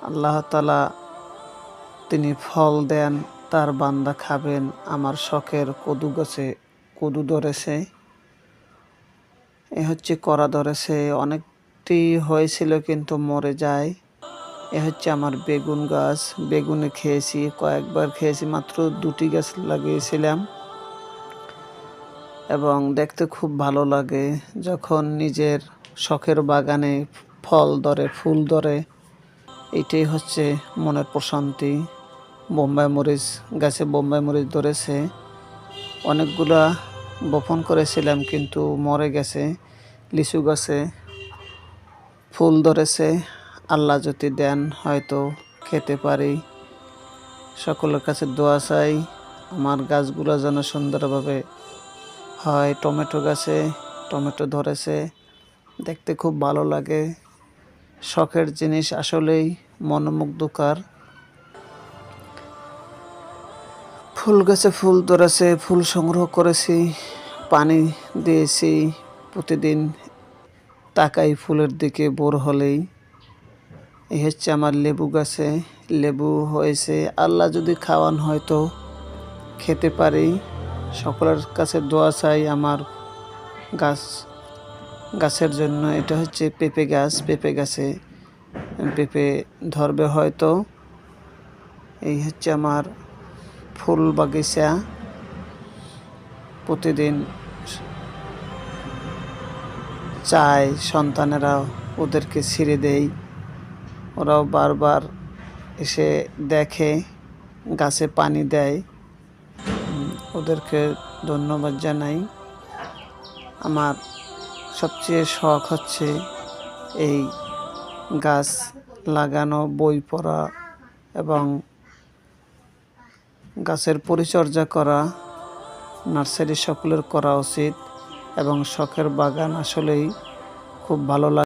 আল্লাহ তাআলা তিনি ফল দেন, তার বান্দা খাবেন। আমার শখের কদু গাছে কদু ধরেছে, এ হচ্ছে কড়া ধরেছে, অনেকটি হয়েছিল কিন্তু মরে যায়। এ হচ্ছে আমার বেগুন গাছ, বেগুনে খেয়েছি, কয়েকবার খেয়েছি, মাত্র 2টি গাছ লাগিয়েছিলাম এবং দেখতে খুব ভালো লাগে যখন নিজের শখের বাগানে ফল ধরে, ফুল ধরে, এটাই হচ্ছে মনের প্রশান্তি। বোম্বাই মরিচ গাছে বোম্বাই মরিচ ধরেছে, অনেকগুলা বপন করেছিলাম কিন্তু মরে গেছে। লিচু গাছে ফুল ধরেছে, আল্লাহ যদি দেন হয়তো খেতে পারি। সকলের কাছে দোয়া চাই আমার গাছগুলো যেন সুন্দরভাবে হয়। টমেটো গাছে টমেটো ধরেছে, দেখতে খুব ভালো লাগে। শখের জিনিস আসলেই মনোমুগ্ধকর। ফুল গাছে ফুল ধরেছে, ফুল সংগ্রহ করেছি, পানি দিয়েছি প্রতিদিন, তাকাই ফুলের দিকে ভোর হলেই। এই হচ্ছে আমার লেবু গাছে লেবু হয়েছে, আল্লাহ যদি খাওয়ান হয়তো খেতে পারি। সকলের কাছে দোয়া চাই আমার গাছের জন্য। এটা হচ্ছে পেঁপে গাছ, পেঁপে গাছে পেঁপে ধরবে হয়তো। এই হচ্ছে আমার ফুল বাগিচা, প্রতিদিন চাই সন্তানেরা ওদেরকে ছিঁড়ে দেই, ওরাও বারবার এসে দেখে, গাছে পানি দেয়, ওদেরকে ধন্যবাদ জানাই। আমার সবচেয়ে শখ হচ্ছে এই গাছ লাগানো, বই পড়া এবং গাছের পরিচর্যা করা। নার্সারি সকলের করা উচিত এবং শখের বাগান আসলেই খুব ভালো লাগে।